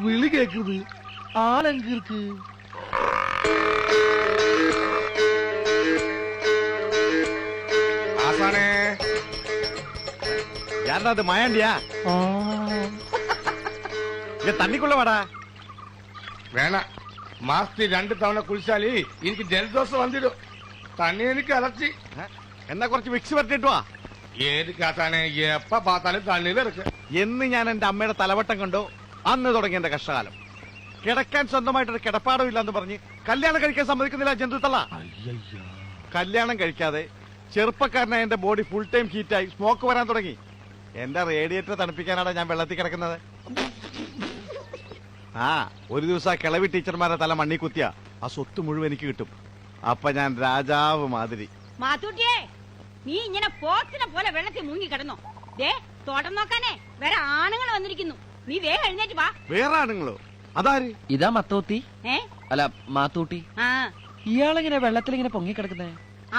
വിളി കേക്കുന്നത് ആളെങ്കിർക്ക് யாராவது மாயாண்டியா இங்க தண்ணிக்குள்ள வாடா. വേണ മാസത്തിൽ 2 തവണ കുളിച്ചാല് എനിക്ക് ജലദോഷം വന്നിടും. തന്നെ എനിക്ക് അലർച്ചി. എന്നാ കുറച്ച് വിക്സ് പറ്റിട്ട് വാ. ഏത് കാത്താനെ എപ്പ പാത്താലും തണ്ണീരിറക്ക. എന്ന് ഞാൻ എന്റെ അമ്മയുടെ തലവട്ടം കണ്ടോ അന്ന് തുടങ്ങി എന്റെ കഷ്ടകാലം. കിടക്കാൻ സ്വന്തമായിട്ടൊരു കിടപ്പാടം ഇല്ലാന്ന് പറഞ്ഞ് കല്യാണം കഴിക്കാൻ സമ്മതിക്കുന്നില്ല ജന്തുത്തള്ള. കല്യാണം കഴിക്കാതെ ചെറുപ്പക്കാരനായ എന്റെ ബോഡി ഫുൾ ടൈം ഹീറ്റായി സ്മോക്ക് വരാൻ തുടങ്ങി. എന്റെ റേഡിയേറ്റർ തണുപ്പിക്കാനാണ് ഞാൻ വെള്ളത്തിൽ കിടക്കുന്നത്. ഒരു ദിവസം ആ കിളവി ടീച്ചർമാരെ തല മണ്ണി കുത്തിയ ആ സ്വത്ത് മുഴുവൻ എനിക്ക് കിട്ടും. അപ്പൊ ഞാൻ രാജാവ് മാതിരി. മാത്തൂട്ടിയേ, നീ ഇങ്ങനെ പോത്തിനെ പോലെ വെള്ളത്തിൽ മുങ്ങി കിടന്നോ? ദേ തോട്ടം നോക്കാനേ വേറെ ആണുങ്ങൾ വന്നിരിക്കുന്നു. നീ വേഗം എഴുന്നേറ്റ് വാ. വേറെ ആണുങ്ങളോ? അതാര്? ഇതാ മത്തൂത്തി. അല്ല മാത്തൂട്ടി. ഇയാളെങ്ങനെ വെള്ളത്തിൽ ഇങ്ങനെ പൊങ്ങി കിടക്കുന്നേ?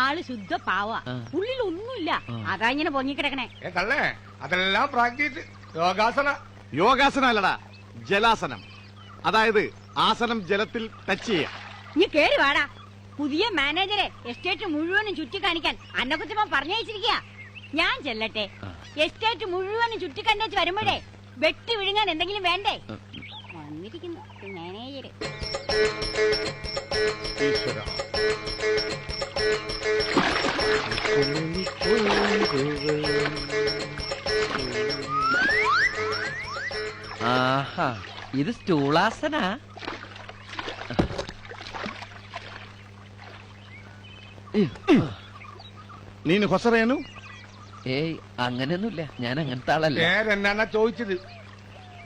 ആള് ശുദ്ധ പാവാ, ഉള്ളിൽ ഒന്നുമില്ല, അതാ ഇങ്ങനെ പൊങ്ങി കിടക്കണേ. കള്ളേ, അതെല്ലാം പ്രാക്ടീസ്. യോഗാസന. യോഗാസനം അല്ലടാ, ജലാസനം. അതായത് ആസനം ജലത്തിൽ ടച്ച് ചെയ്യാം. നീ കേറി വാടാ. പുതിയ മാനേജരെ എസ്റ്റേറ്റ് മുഴുവനും ചുറ്റിക്കാണിക്കാൻ അന്നക്കുറ്റമ്മ പറഞ്ഞയച്ചിരിക്കുക. ഞാൻ ചെല്ലട്ടെ. എസ്റ്റേറ്റ് മുഴുവനും ചുറ്റിക്കണ്ടേച്ച് വരുമ്പോഴേ വെട്ടി വിഴുങ്ങാൻ എന്തെങ്കിലും വേണ്ടേ? വന്നിരിക്കുന്നു മാനേജര്. ആഹാ, ഇത് സ്റ്റൂളാസന. നീನು ಹೊಸರೇನು? ഏയ് അങ്ങനെയൊന്നുമില്ല, ഞാൻ അങ്ങനത്തെ ആളല്ല. പേരെന്നാ ചോദിച്ചത്?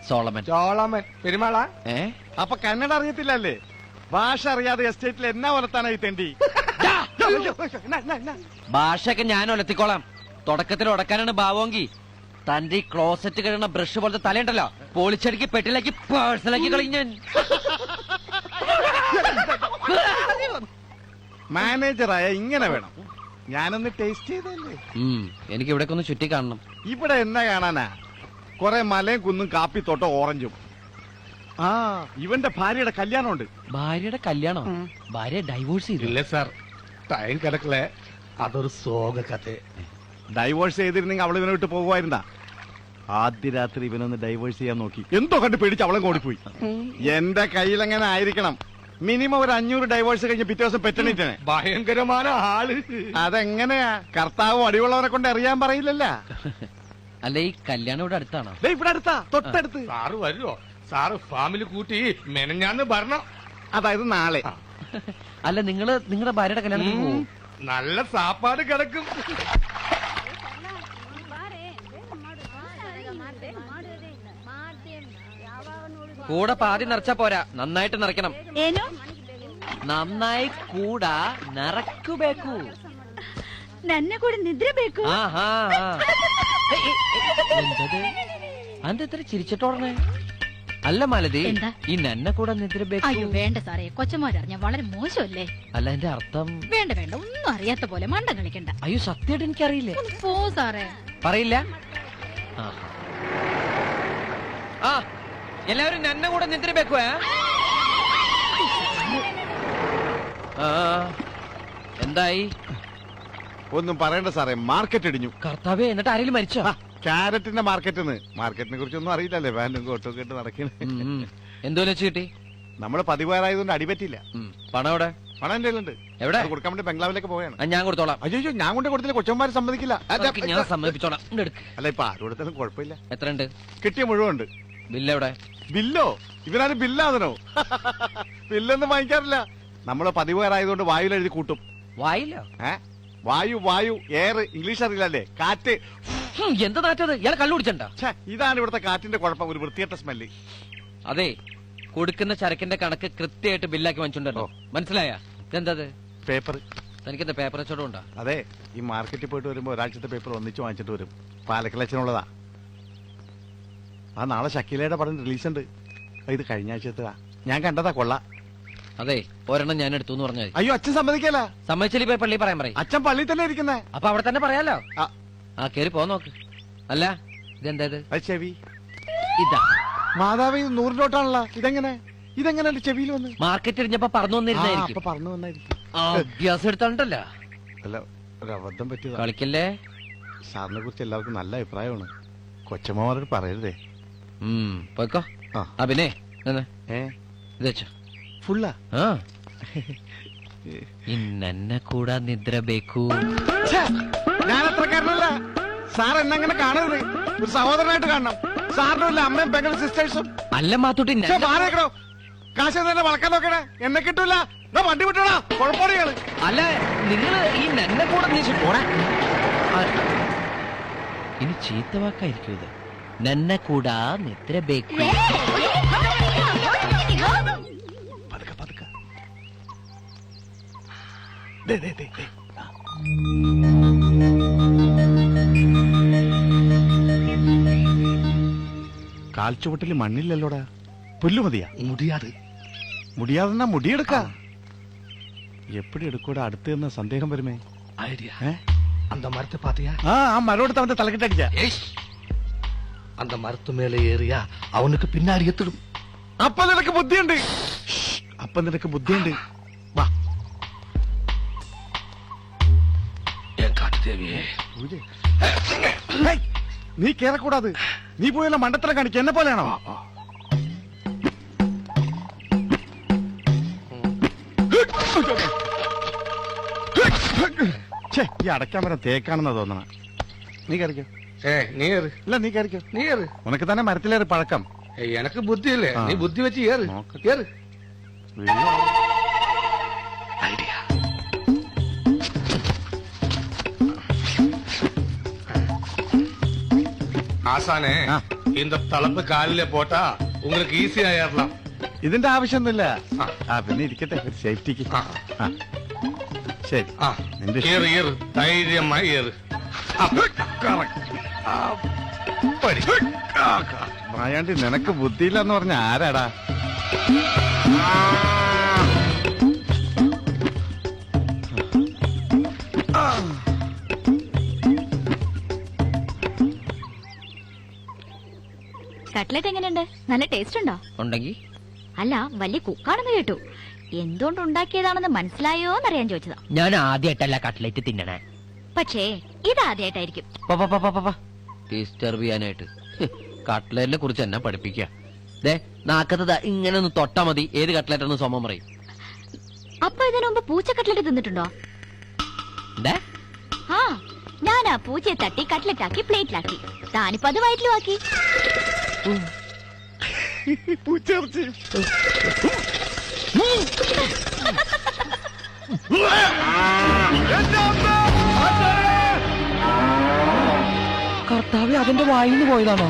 സോളമൻ. ചോളമൻ പെരുമാളാ? അപ്പൊ കന്നഡ അറിയത്തില്ലല്ലേ? ഭാഷ അറിയാതെ എസ്റ്റേറ്റിൽ എന്നാ വളർത്താനായി തെണ്ടി? ഭാഷയൊക്കെ ഞാൻ ഒലത്തിക്കോളാം. തുടക്കത്തിൽ ഉടക്കാനാണ് ഭാവമെങ്കിൽ തന്റെ ഈ ക്ലോസറ്റ് കഴിയുന്ന ബ്രഷ് പോലത്തെ തലയുണ്ടല്ലോ, പോളിച്ചടിക്ക് പെട്ടിലാക്കി പേഴ്സണലാക്കി കളിഞ്ഞാൻ. മാനേജറായ ഇങ്ങനെ വേണം. ഞാനൊന്ന് ടേസ്റ്റ് ചെയ്തല്ലേ. എനിക്ക് ഇവിടെ ഒന്ന് ചുറ്റി കാണണം. ഇവിടെ എന്നാ കാണാനാ? കൊറേ മലയും കുന്നും കാപ്പിത്തോട്ടോ ഓറഞ്ചും. ഇവന്റെ ഭാര്യയുടെ കല്യാണമുണ്ട്. ഭാര്യയുടെ കല്യാണം? ഭാര്യ ഡൈവോഴ്സ് ചെയ്തു? ഇല്ല സാർ, ടൈം കിടക്കലേ. അതൊരു സോക കഥ. ഡൈവോഴ്സ് ചെയ്തിരുന്നെങ്കിൽ അവൾ ഇവനെ വിട്ട് പോകുമായിരുന്നാ? ആദ്യ രാത്രി ഇവനൊന്ന് ഡൈവോഴ്സ് ചെയ്യാൻ നോക്കി, എന്തോ കണ്ട് പേടിച്ച് അവളെ ഓടിപ്പോയി. എന്റെ കയ്യിലെങ്ങനെ ആയിരിക്കണം? മിനിമം ഒരു 500 ഡൈവോഴ്സ് കഴിഞ്ഞ് പിറ്റേ ദിവസം പെറ്റണിട്ടേ. ഭയങ്കരമായ ആള്. അതെങ്ങനെയാ? കർത്താവ് അടിയുള്ളവരെ കൊണ്ട് അറിയാൻ പറയില്ലല്ല. അല്ല, ഈ കല്യാണം ഇവിടെ അടുത്താണോ? ഇവിടെ അടുത്താ, തൊട്ടടുത്ത്. സാറ് വരുമോ? സാറ് ഫാമിലി കൂട്ടി മെനഞ്ഞാന്ന് വരണം. അതായത് നാളെ. അല്ല, നിങ്ങളുടെ ഭാര്യയുടെ കല്യാണത്തിന് പോവും? നല്ല സാപ്പാട് കിടക്കും. കൂടെ പാതി നിറച്ചാ പോരാ, നന്നായിട്ട് നിറയ്ക്കണം. നന്നായി കൂട നിറക്കു. നന്നെ കൂടെ നിദ്ര ബേക്കു. അതെത്ര ചിരിച്ചിട്ടോടണേ? അല്ല മാലതി, ഈ നന്നെ കൂടെ നിദ്ര ബേക്കു? അയ്യോ വേണ്ട സാറേ, കൊച്ചന്മാരറിഞ്ഞ വളരെ മോശമല്ലേ. അല്ല, എന്റെ അർത്ഥം? വേണ്ട വേണ്ട, ഒന്നും അറിയാത്ത പോലെ മണ്ടം കളിക്കണ്ട. അയ്യോ സത്യമായിട്ട് എനിക്കറിയില്ലേ. പോ സാറേ. പറയില്ല? എല്ലാവരും നന്നെ കൂടെ നിദ്ര ബേക്കുവേ. എന്തായി? ഒന്നും പറയണ്ട സാറേ, മാർക്കറ്റ് ഇടിഞ്ഞു. കർത്താവേ, എന്നിട്ട് ആരെങ്കിലും മരിച്ചോ? ക്യാരറ്റിന്റെ മാർക്കറ്റിനെ കുറിച്ചൊന്നും അറിയില്ലല്ലേ. വാനും കോട്ടും കേട്ട് നടക്കണേ. എന്തോലും വെച്ച് കിട്ടി? നമ്മള് 16,000 അടിപറ്റില്ല. പണം എവിടെ? പണം എന്റെ ഉണ്ട്. എവിടെ? കൊടുക്കാൻ വേണ്ടി ബംഗ്ലാവിലേക്ക് പോയാണ്. ഞാൻ കൊടുത്തോളാം. അയ്യോ, ഞാൻ കൊണ്ട് കൊടുത്തില്ല, കൊച്ചന്മാര് സമ്മതിക്കില്ല. ഞാൻ സമ്മതിപ്പിച്ചോളാം. അല്ല, ഇപ്പൊ ആര് കൊടുത്താലും കുഴപ്പമില്ല. എത്ര ഉണ്ട്? കിട്ടിയ മുഴുവൻ ഉണ്ട്. ബില്ല് എവിടെ? ബില്ലോ? ഇവരാരും ബില്ലാതനോ? ബില്ലൊന്നും വാങ്ങിക്കാറില്ല. നമ്മള് 16,000 വായുവിൽ എഴുതി കൂട്ടും. വായില്ലോ? വായു എയർ. ഇംഗ്ലീഷ് അറിയില്ലല്ലേ? കാറ്റ്. എന്താ നാറ്റത്? ഇയാൾ കള്ളു കുടിച്ചണ്ട? ഇതാണ് ഇവിടുത്തെ കാറ്റിന്റെ കുഴപ്പം, ഒരു വൃത്തികെട്ട സ്മെല്ല്. അതെ, കൊടുക്കുന്ന ചരക്കിന്റെ കണക്ക് കൃത്യമായിട്ട് ബില്ലാക്കി വാങ്ങിച്ചോണ്ടോ? മനസ്സിലായ? ഇതെന്തത്? പേപ്പർ. തനിക്കെന്താ പേപ്പർ വെച്ചോടും ഉണ്ടോ? അതെ, ഈ മാർക്കറ്റിൽ പോയിട്ട് വരുമ്പോ ഒരാഴ്ചത്തെ പേപ്പർ ഒന്നിച്ച് വാങ്ങിച്ചിട്ട് വരും. പാലക്കലച്ചനുള്ളതാ. നാളെ ഷക്കീലയുടെ പടം റിലീസ് ഉണ്ട്. ഇത് കഴിഞ്ഞ ആഴ്ചത്തെ ഞാൻ കണ്ടതാ. കൊള്ള. അതെ, ഒരെണ്ണം ഞാൻ എടുത്തു എന്ന് പറഞ്ഞാൽ. അയ്യോ, അച്ഛൻ സമ്മതിക്കല. സമ്മതിച്ചില്ല, പോയി പള്ളി പറയാൻ പറയും. അച്ഛൻ പള്ളി തന്നെ ഇരിക്കുന്നേ. അപ്പൊ അവിടെ തന്നെ പറയാലോ. കേറി പോ നോക്ക്. അല്ല ഇതെന്താ ഇത്? അത് ചെവി. ഇതാ മാതാവ് ഇത് 100 നോട്ടാണല്ലോ. ഇതെങ്ങനെ എന്റെ ചെവിയിൽ വന്ന്? മാർക്കറ്റ് എറിഞ്ഞപ്പോ പറഞ്ഞു വന്നിരുന്നായിരിക്കും. അപ്പൊ പറഞ്ഞു വന്നായിരിക്കും. അഭ്യാസം എടുത്തോണ്ടല്ലോ. അല്ല, ഒരു അബദ്ധം പറ്റിയതാ. കളിക്കല്ലേ. സാറിനെ കുറിച്ച് എല്ലാവർക്കും നല്ല അഭിപ്രായമാണ്. കൊച്ചമ്മമാരോട് പറയരുതേ. പോയിക്കോ. ആ. പിന്നെ ഏ ഇത് വെച്ചോ. ഫുള്ളാ? ഇന്നെ കൂടാ നിദ്ര ബേക്കൂ. ഞാൻ അത്രക്കാരനല്ല. സാർ എന്നെങ്ങനെ കാണരുത്. ഒരു സഹോദരനായിട്ട് കാണണം. സാറിനും ഇല്ല അമ്മയും പെങ്ങളും സിസ്റ്റേഴ്സും. അല്ല മാത്തൂട്ടി മാറിയേക്കണോ? കാശ് തന്നെ വളക്കാൻ നോക്കണേ. എന്നെ കിട്ടൂല. വണ്ടി വിട്ടോടാ. കുഴപ്പമില്ല. അല്ല നിങ്ങള് ഈ നന്നെ കൂടെ പോടാ. ഇനി ചീത്ത വാക്കായിരിക്കും ഇത്. നന്നെ കൂടാ നിദ്ര ബേക്കൂ. പതുക്കെ പതുക്കെ. കാൽച്ചുവട്ടില് മണ്ണില്ലല്ലോടാ. പുല്ലു മതിയാ? മുടിയാതെ മുടിയെടുക്ക. എപ്പടി എടുക്കൂടാ? അടുത്ത് നിന്ന് സന്ദേഹം വരുമേ. அந்த மரத்தை பாத்தியா? ആ മരോടത്ത് അവന്റെ തലക്കിട്ടടിച്ച. அந்த மரத்து மேல ஏறியா அவனுக்கு பின்னாடி எத்திடும். അപ്പൊ നിനക്ക് ബുദ്ധിയുണ്ട്. വാ. என் காட்டு தேவியே, ഹേയ്, നീ കേറക്കൂടാത്. നീ പോയല്ല മണ്ടത്തരം കാണിക്ക. എന്നെ പോലെയാണോ? ഈ അടയ്ക്കാൻ വരാൻ തേക്കാണെന്നാ തോന്നണ. നീ കയറിക്കോ. നീ ഏറ്. ഇല്ല, നീ കയറിക്കോ. നീ ഏറ്. ഉനക്ക് തന്നെ മരത്തിലേറെ പഴക്കം. എനക്ക് ബുദ്ധിയില്ലേ? നീ ബുദ്ധി വെച്ച് ഏറ്. ഏറ്. ஐடியா. ஆசானே, இந்த தளப்பு காலிலே போட்டா உங்களுக்கு ஈஸியா ஏறலாம். ഇതിന്റെ ആവശ്യമൊന്നുമില്ല. പിന്നെ ഇരിക്കട്ടെ, ഒരു സേഫ്റ്റിക്ക്. ശരി. നിന്റെ ഏറ് ഏറ്, ധൈര്യമായി ഏറ്. മായാണ്ടി, നിനക്ക് ബുദ്ധിയില്ലെന്ന് പറഞ്ഞ ആരാടാ? കട്ട്ലറ്റ് എങ്ങനെയുണ്ട്? നല്ല ടേസ്റ്റ് ഉണ്ടോ? ഉണ്ടെങ്കി അല്ല, വലിയ കുക്കാണെന്ന് കേട്ടു. എന്തുകൊണ്ട് ഉണ്ടാക്കിയതാണെന്ന് മനസ്സിലായോന്നറിയാൻ ചോദിച്ചതാ. ഞാൻ ആദ്യമായിട്ടല്ല കട്ട്ലേറ്റ് തിന്നണേ. പക്ഷേ ഇതാദ്യമായിട്ടായിരിക്കും. ഡിസ്റ്റർബ് ചെയ്യാനായിട്ട് കട്ട്ലേറ്റിനെ കുറിച്ച് എന്നെ പഠിപ്പിക്കുക. നാക്കത്തത് ഇങ്ങനെ ഒന്ന് തൊട്ടാ മതി, ഏത് കട്ട്ലേറ്റ് എന്ന് സോമം പറയും. അപ്പൊ ഇതിനു മുമ്പ് പൂച്ച കട്ട്ലറ്റ് തിന്നിട്ടുണ്ടോ? എന്തേ? ആ, ഞാൻ ആ പൂച്ചയെ തട്ടി കട്ട്ലറ്റ് ആക്കി പ്ലേറ്റിലാക്കി. താനിപ്പോ അത് വയറ്റിലുമാക്കി. കർത്താവ് അതിന്റെ വായിന്ന് പോയതാണോ?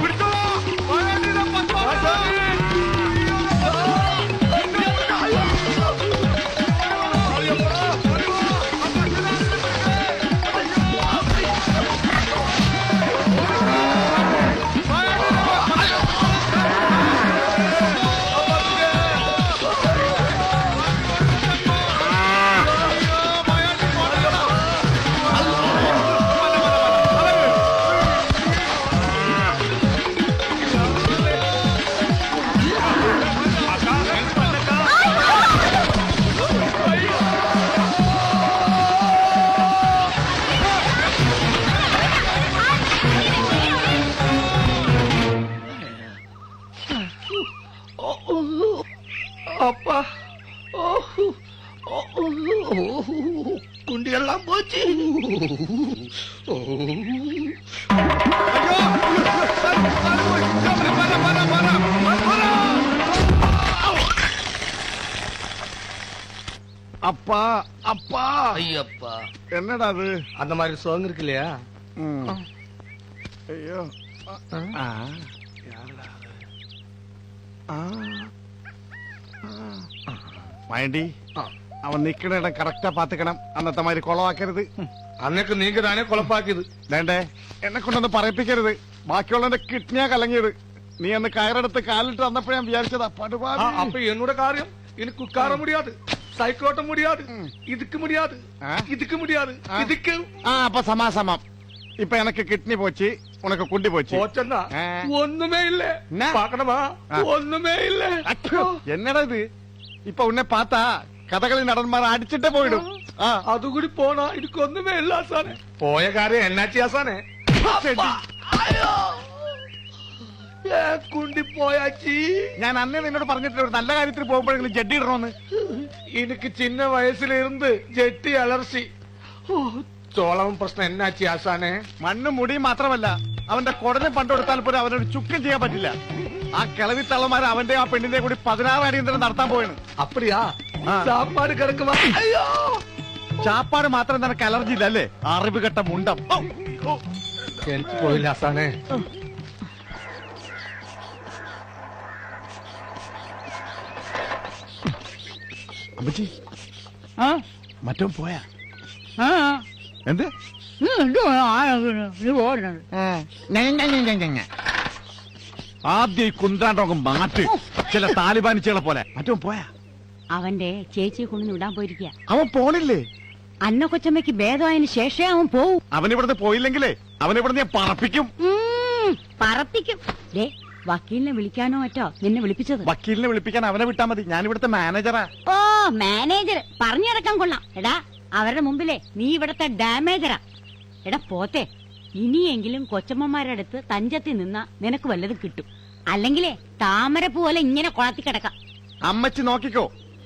அப்பா, குண்டியெல்லாம் போச்சு. அப்பா அப்பா, ஐயப்பா, என்னடா அது? அந்த மாதிரி சோங் இருக்கு இல்லையா? ஐயோ, யாருடா? മൈണ്ടി, അവൻ നിക്കണ ഇടം കറക്റ്റാ പാത്തിക്കണം. അന്നത്തെ മാതിരി കൊളവാക്കരുത്. അന്നൊക്കെ നീങ്ക താനേ കൊളപ്പാക്കിയത്. വേണ്ടേ, എന്നെ കൊണ്ടൊന്ന് പറയിപ്പിക്കരുത്. ബാക്കിയുള്ളവന്റെ കിഡ്നിയാ കലങ്ങിയത്. നീ അന്ന് കയറെടുത്ത് കാലിട്ട് വന്നപ്പോ ഞാൻ വിചാരിച്ചതാ പടുപാടി. അപ്പൊ എന്നോട് കാര്യം എനിക്ക് ഉക്കാറ മുടിയാത്, സൈക്കിളോട്ട മുടിയാത്, ഇതുക്ക് മുടിയാത്, ഇതുക്ക് മുടിയാത്, ഇതുക്ക്. അപ്പൊ സമാസമം. ഇപ്പൊ എനക്ക് കിഡ്നി പോച്ച്, உனக்கு குண்டி போச்சு போச்சன்னா ஆ. ஒண்ணுமே இல்ல என்ன? பாக்கணுமா ஆ. ஒண்ணுமே இல்ல அச்சோ, என்னடா இது இப்ப உன்னை பார்த்தா കഥകളി നടന്മാർ അടിച്ചിട്ടേ പോയിടും ആ അതുകൂടി പോണോ എനിക്ക് ഒന്നുമേ ഇല്ല ആസാനെ പോയ കാര്യം എന്നാച്ചി ആസാനെ കുണ്ടി പോയാച്ചി ഞാൻ അന്നേ നിന്നോട് പറഞ്ഞിട്ടില്ല ഒരു നല്ല കാര്യത്തിൽ പോകുമ്പോഴെങ്കിലും ജഡ്ഡി ഇടണമെന്ന് എനിക്ക് ചിന്ന വയസ്സിലിരുന്ന് ജെട്ടി അലർച്ചി ചോളവും പ്രശ്നം എന്നാച്ചി ആസാനെ മണ്ണും മുടിയും മാത്രമല്ല അവന്റെ കുടലും പണ്ടെടുത്താൽ പോലും അവനൊരു ചുക്കം ചെയ്യാൻ പറ്റില്ല ആ കിളവി തള്ളമാര് അവന്റെ ആ പെണ്ണിന്റെ കൂടി 16 അടിയന്തരം നടത്താൻ പോയാണ് അപ്പടിയാ ആ. സാപ്പാട് കിടക്കുവാ അയ്യോ ചാപ്പാട് മാത്രം നിനക്ക് അലർജി ഇല്ല അല്ലേ അറിവ് കെട്ട മുണ്ടം ഓ, ഓ. എനിക്ക് പോയില്ല ആസാനെ അമ്മച്ചി മറ്റോ പോയാ എന്ത് ആദ്യം ഈ കുന്താണ്ടൊക്കെ മാറ്റി ചില താലിബാനിച്ചുകളെ പോലെ മറ്റോ പോയാ അവന്റെ ചേച്ചിയെ കൊണ്ടു വിടാൻ പോയിരിക്കുക അവൻ പോണില്ലേ അന്ന കൊച്ചമ്മയ്ക്ക് ഭേദമായതിനു ശേഷമേ അവൻ പോവും അവനിവിടുന്ന് പോയില്ലെങ്കിലേ അവനിവിടുന്ന് ഞാൻ പറപ്പിക്കും പറപ്പിക്കും ദേ വക്കീലിനെ വിളിക്കാനോ മറ്റോ നിന്നെ വിളിപ്പിച്ചത് വക്കീലിനെ വിളിപ്പിക്കാൻ അവനെ വിട്ടാ മതി ഞാൻ ഇവിടുത്തെ മാനേജറാ ഓ മാനേജർ പറഞ്ഞിടക്കാൻ കൊള്ളാം എടാ അവരുടെ മുമ്പിലെ നീ ഇവിടത്തെ ഡാമേജറാ എടാ പോത്തെ ഇനിയെങ്കിലും കൊച്ചമ്മമാരുടെ അടുത്ത് തഞ്ചത്തി നിന്നാ നിനക്ക് വല്ലതും കിട്ടും അല്ലെങ്കിലേ താമര പോലെ ഇങ്ങനെ കുളത്തി കിടക്കാം അമ്മച്ചി നോക്കിക്കോ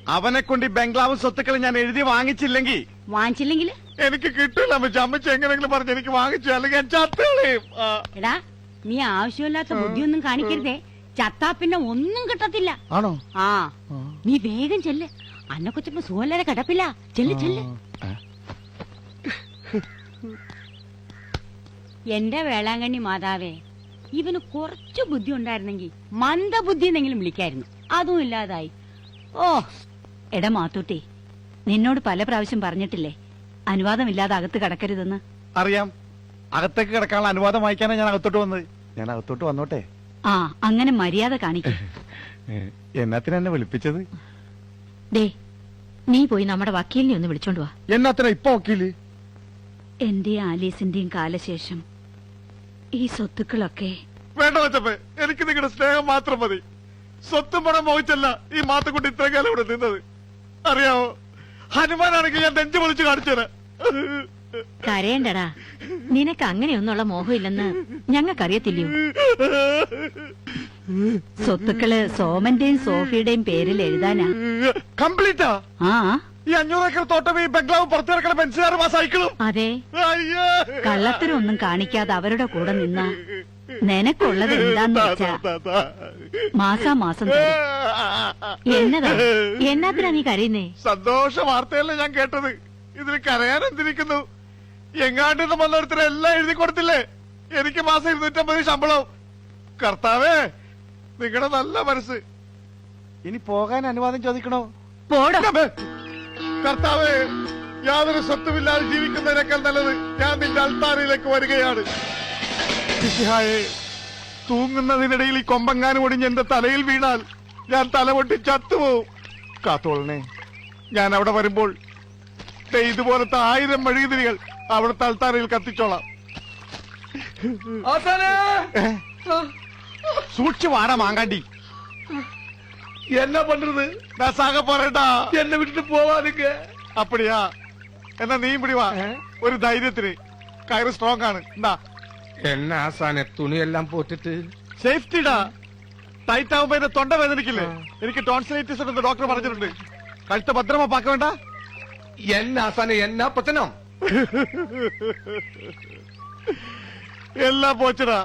അവനെ കൊണ്ട് ഈ ബംഗ്ലാവ് സ്വത്തുക്കൾ ഞാൻ എഴുതി വാങ്ങിച്ചില്ലെങ്കിൽ വാങ്ങിച്ചില്ലെങ്കിൽ എനിക്ക് കിട്ടില്ല അമ്മച്ചി അമ്മച്ചി എങ്ങനെയെങ്കിലും പറഞ്ഞ് എനിക്ക് വാങ്ങിച്ചു അല്ലെങ്കിൽ ഞാൻ ചത്തുകളയും എടാ നീ ആവശ്യമില്ലാത്ത ബുദ്ധിയൊന്നും കാണിക്കരുതേ ചത്താ പിന്നെ ഒന്നും കിട്ടത്തില്ല ആണോ ആ നീ വേഗം ചെല്ല് അന്ന കൊച്ചമ്മ സുഖല്ലാതെ കിടപ്പില്ല ചെല്ല് ചെല്ല് എന്റെ വേളാങ്കണ്ണി മാതാവേ ഇവന് കുറച്ചു ബുദ്ധി ഉണ്ടായിരുന്നെങ്കിൽ മന്ദബുദ്ധി എന്നെങ്കിലും വിളിക്കായിരുന്നു അതും ഇല്ലാതായി ഓ എടാ മാത്തൂട്ടി നിന്നോട് പല പ്രാവശ്യം പറഞ്ഞിട്ടില്ലേ അനുവാദമില്ലാതെ അകത്ത് കടക്കരുതെന്ന് അറിയാം അകത്തേക്ക് കിടക്കാനുള്ള അനുവാദം വായിക്കാനാണ് ഞാൻ അകത്തോട്ട് വന്നത് ഞാൻ അകത്തോട്ട് വന്നോട്ടെ ആ അങ്ങനെ മര്യാദ കാണിക്കും എന്നാത്തിനാ എന്നെ വിളിപ്പിച്ചത് ദേ നീ പോയി നമ്മുടെ വക്കീലിനെ ഒന്ന് വിളിച്ചോണ്ട് വാ എന്നാത്തിനാ ഇപ്പൊ വക്കീല് എന്റെയും ആലീസിന്റെയും കാലശേഷം ഈ സ്വത്തുക്കളൊക്കെ വേണ്ട വെച്ചപ്പേ എനിക്ക് നിങ്ങളുടെ സ്നേഹം മാത്രം മതി സ്വത്തും പണം മോഹിച്ചല്ല ഈ മാത്തക്കുട്ടി ഇത്രയും കാലം ഇവിടെ നിന്നത് അറിയാവോ ഹനുമാനാണെങ്കിൽ ഞാൻ നെഞ്ചു പൊളിച്ച് കാണിച്ചേരാ കരയണ്ടടാ നിനക്ക് അങ്ങനെയൊന്നുള്ള മോഹമില്ലെന്ന് ഞങ്ങൾക്കറിയത്തില്ലയോ സ്വത്തുക്കള് സോമന്റെയും സോഫിയുടെയും പേരിൽ എഴുതാനാ കംപ്ലീറ്റാ ആ ഈ 500 ഏക്കർ തോട്ടം ഈ ബംഗ്ലാവ് പുറത്തു കിടക്കണ പെൻഷനാരും ആ സൈക്കിളും അതെ അയ്യോ കള്ളത്തരൊന്നും കാണിക്കാതെ അവരുടെ കൂടെ നിന്ന നിനക്കുള്ളത് എന്താന്ന് വെച്ചാ മാസാമാസം തരും. എന്നതാ എന്നാത്തിനാ നീ കരയുന്നേ സന്തോഷ വാർത്തയല്ലേ ഞാൻ കേട്ടത് ഇതിന് കരയാൻ എന്തിരിക്കുന്നു എങ്ങാണ്ട് വന്നോരുത്തരെ എല്ലാം എഴുതി കൊടുത്തില്ലേ എനിക്ക് മാസം 250 ശമ്പളം കർത്താവേ നിങ്ങളുടെ നല്ല മനസ്സ് ഇനി പോകാൻ അനുവാദം ചോദിക്കണോ പോടോ കർത്താവേ യാതൊരു സ്വത്തുമില്ലാതെ ജീവിക്കുന്നതിനേക്കാൾ നല്ലത് ഞാൻ നിന്റെ അൾത്താരയിലേക്ക് വരികയാണ് മിശിഹായേ, തൂങ്ങുന്നതിനിടയിൽ ഈ കൊമ്പങ്ങാനും ഒടിഞ്ഞ് എന്റെ തലയിൽ വീണാൽ ഞാൻ തലപൊട്ടി ചത്തുപോകും കാത്തോളനെ ഞാൻ അവിടെ വരുമ്പോൾ ദേ ഇതുപോലത്തെ 1000 മെഴുകുതിരികൾ അവിടുത്തെ അൾത്താരയിൽ കത്തിച്ചോളാം ആസാനെ സൂക്ഷിച്ചു വാടാ മാങ്കാണ്ടി എന്നാ പண்றது ഞാൻ സാഗ പോരട്ടാ എന്നെ വിട്ടിട്ട് പോവാനിക്ക അപ്പടിയാ എന്നാ നീ പിടി വാ ഒരു ധൈര്യത്തിന് കയറ് സ്ട്രോങ് ആണ് എന്താ എന്നെ ആസാനെ തുണിയെല്ലാം പോറ്റിട്ട് സേഫ്റ്റിടാ ടൈറ്റ് ആവുമ്പോ എന്റെ തൊണ്ട വേദനിക്കില്ലേ എനിക്ക് ടോൺസിലൈറ്റിസ് ഉണ്ടെന്ന് ഡോക്ടർ പറഞ്ഞിട്ടുണ്ട് കഴുത്ത ഭദ്രമാ പാക്ക വേണ്ട എന്നെ ആസാനെ എന്നാ പത്തനം എല്ലാം പോച്ചടാ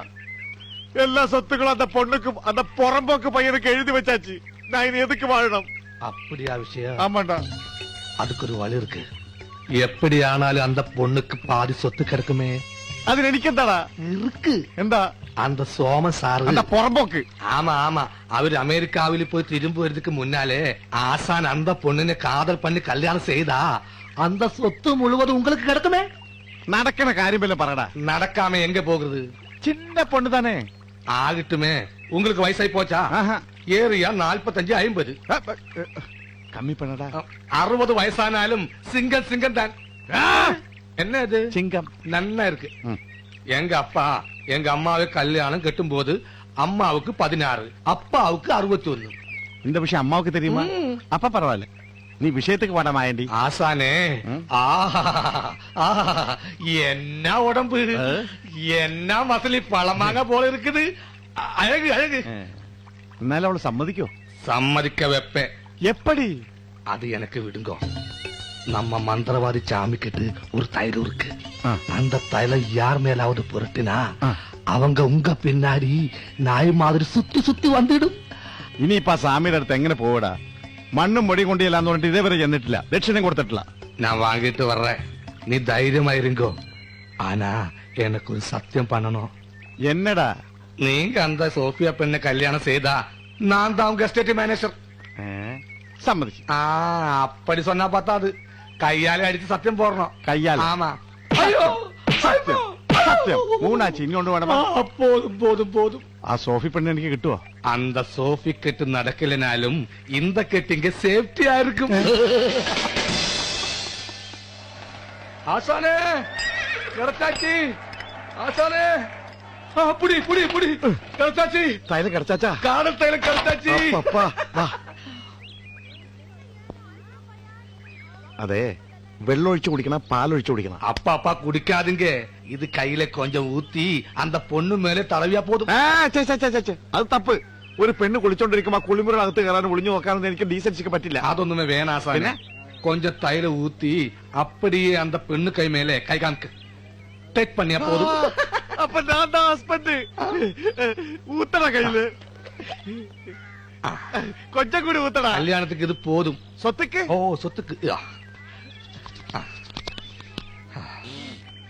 എല്ലാ സ്വത്തുക്കളും அந்த பொண்ணுக்கும் அந்த புறம்போக்கு பையனுக்கு எழுதி வச்சாச்சு நான் இனி எதுக்கு வாழணும் அப்படியா விஷயம் ஆமாண்டா அதுக்கு ஒரு வழி இருக்கு எப்படி ஆனாலும் அந்த பொண்ணுக்கு பாதி சொத்து கிடக்குமே അതിന് എനിക്കെന്താടാ இருக்கு എന്താ அந்த சோம சாரு அந்த புறம்போக்கு ஆமா ஆமா அவரு அமெரிக்காவில போய் திரும்பி வரதுக்கு முன்னாலே ஆசான் அந்த பொண்ணுனை காதல் பண்ணி கல்யாணம் செய்தா அந்த சொத்து முழுவதும் உங்களுக்கு கிடக்குமே നടക്കണ കാര്യം വല്ലതും പറയടാ நடக்காம எங்க போகுது ചിന്ന പൊണ്ണു തന്നെ ஆகட்டுமே உங்களுக்கு வயசாയി போச்சா ആഹാ. ஏரியா 45 50 കമ്മി പണടാ 60 வயசானாலும் சிங்கம் தான் என்ன இது ചിങ്കം நன்னா இருக்கு ம். எங்க அப்பா எங்க அம்மாவை கல்யாணம் கட்டும்போது அம்மாவுக்கு 16, அப்பாவுக்கு 61. இந்த விஷயம் அம்மாவுக்கு தெரியுமா? அப்ப பரவாயில்ல, நீ விஷயத்துக்கு வாடா மாயண்டி. ஆசானே, என்ன உடம்பு, என்ன மசலி பழமாக போல இருக்குது. அழகு அழகு. എന്നാലും അവള് സമ്മതിക്കോ? சம்மதிக்க வைப்பேன். எப்படி? அது எனக்கு விடுங்க. நம்ம மந்திரவாதி சாமிக்கிட்டு ஒரு தைலம் இருக்கு. அந்த தைலம் யார் மேலாவது புரட்டினா அவங்க உங்க பின்னாடி நாய் மாதிரி சுத்தி சுத்தி வந்துடும். ഇനിയിപ്പോ ആ സ്വാമിയുടെ അടുത്ത് എങ്ങനെ പോവടാ? മണ്ണും പൊടി കൊണ്ടില്ലാന്ന് പറഞ്ഞിട്ട് ഇതേവരെ ചെന്നിട്ടില്ല, ദക്ഷിണം കൊടുത്തിട്ടില്ല. நான் வாங்கிட்டு வர்றேன், நீ தைரியமா இருங்கோ. ஆனா எனக்கு ஒரு சத்தியம் பண்ணணும். എന്നടാ? நீங்க அந்த சோஃபியா பெண்ணை கல்யாணம் செய்தா நான் தான் உங்க எஸ்டேட் மேனேஜர். സമ്മതിച്ചു. அப்படி சொன்னா பத்தாது, கையாலே அடிச்சு சத்தியம் போடணும். കയ്യാൽ ஆமா. ஐயோ, സത്യം സത്യം. മൂന്നാഴ്ച ഇനി കൊണ്ട് വേണം. போதும் போதும் போதும். ആ സോഫി പെണ്ണ് എനിക്ക് കിട്ടുവോ? அந்த சோஃபி கெட்டு நடக்கலனாலும் இந்த கெட்டிங்க சேஃப்டியா இருக்கும். ஆசானே, கிடைச்சாச்சி. ஆசானே, புடி புடி புடி, கிடைச்சாச்சி. തൈലം കിടച്ചാച്ചാ? காதல் தைலம் கிடைச்சாச்சி. അതെ, വെള്ളമൊഴിച്ചു കുടിക്കണം, പാലൊഴിച്ചു കുടിക്കണം? அப்பா அப்பா குடிக்காதுங்க, இது கையில கொஞ்சம் ஊத்தி அந்த பொண்ணு மேலே தடவியா போதும். അത് തപ്പ്. ഒരു പെണ്ണ് കുളിച്ചോണ്ടിരിക്കുമ്പോ കുളിമുറിനകത്ത് കയറാനും ഒളിഞ്ഞു നോക്കാനൊന്നും എനിക്ക് ഡീസൻസിക്ക് പറ്റില്ല. അതൊന്നുമേ വേണം ആസാനെ. கொஞ்சம் தைலம் ஊத்தி அப்படியே அந்த பெண்ணு கை மேலே கை காமிக்க டேக் பண்ணியா போதும். അപ്പൊ ഞാൻ ഹസ്ബൻഡ് ഊത്തട കയ്യില് കൊഞ്ചം കൂടി ഊത്തട. கல்யாணத்துக்கு இது போதும். സ്വത്തുക്ക്? ஓ, சொத்துக்கு.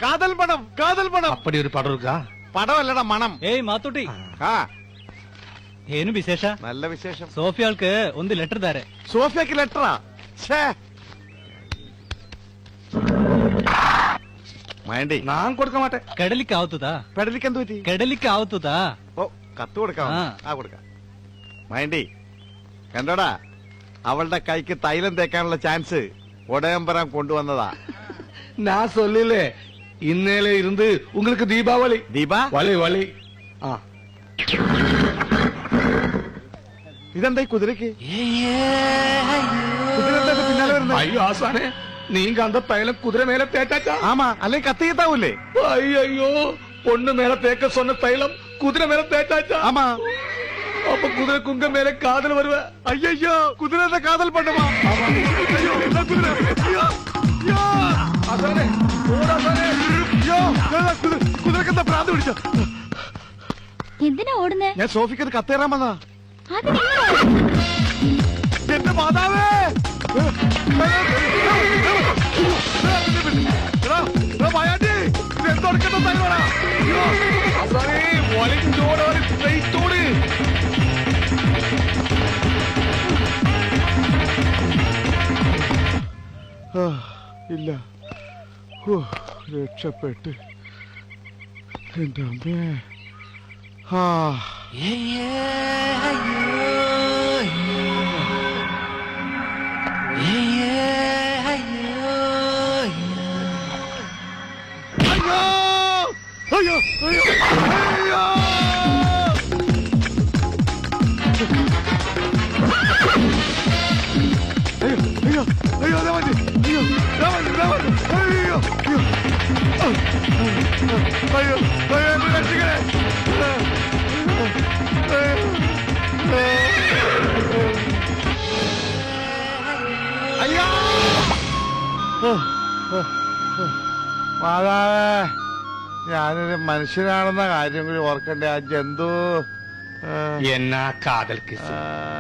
കാതൽ പണം, കാതൽ പണം. அப்படி ஒரு படம் இருக்கா? പടമല്ലടാ, മണം. ಏಯ್ ಮಾತುಟಿ, ಏನು ವಿಶೇಷ? നല്ല വിശേഷം. ಸೋಫಿಯಾൾക്ക് ಒಂದು ಲೆಟರ್ ದಾರೆ. സോഫിയക്ക് ലെറ്ററാ? മയണ്ടി, நான் கொடுக்க மாட்டேன். ಕಡಲಿಕ್ಕೆ ಆಗುತ್ತದಾ? പെടലിക്ക് എന്ത് പറ്റി? ಕಡಲಿಕ್ಕೆ ಆಗುತ್ತದಾ? ഓ, കത്ത് കൊടുക്കാം. ആ. കൊടുക്കാം. മയണ്ടി, കണ്ടോടാ, അവളുടെ കൈക്ക് തൈലം തേക്കാനുള്ള ചാൻസ് ഉടയമ്പരം കൊണ്ടുവന്നതാ. நான் சொல்லல, இன்னையில இருந்து உங்களுக்கு தீபாவளி. ദീപ, வலி வலி. ഇതെന്താ ഈ കുതിരക്ക്? കുതിര എന്താ പിന്നാലെ വരുന്നത്? ஐயோ ஆசானே, நீங்க அந்த தைலம் குதிரை மேல தேய்ச்சாச்சா? ആമാ, അല്ലെങ്കിൽ കത്തി കിട്ടാവൂലേ? ஐயோ, பொண்ணு மேல தேய்க்க சொன்ன தைலம் குதிரை மேல தேய்ச்சாச்சா? ആമാ. அப்ப குதிரை குங்க மேல காதல் வருவ. അയ്യോ, കുതിരയുടെ കാതൽ പണ്ടമാ. അയ്യോ, എന്താ കുതിര? അയ്യോ, അയ്യോ. ஆசானே, ஓடாசானே. അയ്യോ, കുതിരക്കെന്താ ഭ്രാന്ത് പിടിച്ച? എന്തിനാ ഓടുന്നേ? ഞാൻ സോഫിക്ക് ഒരു കത്തേറാൻ വന്നാ. അതിനെങ്ങനെ? എന്റെ മാതാവേ! മായാണ്ടി, എന്തൊടുക്കുന്ന തൈലോടാ? ஆசானே, ஒளிஞ்சோட ஸ்ட்ரைட்டோடு. ഇല്ല, രക്ഷപ്പെട്ട്. എന്റെ അമ്മേ. അയ്യോ, അയ്യോ, അയ്യോ. അയ്യോ, അയ്യോ, രാമൻ, അയ്യോ, രാമൻ, രാമൻ, അയ്യോ, അയ്യോ, അയ്യോ, അയ്യോ, എന്നെ രക്ഷിക്കണേ. അയ്യോ, മാതാവേ, ഞാനൊരു മനുഷ്യനാണെന്ന കാര്യം കൂടി ഓർക്കണ്ടേ? ആ ജന്തു என்ன காதல் கிஸ்,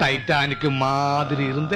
டைட்டானிக் மாதிரி இருந்த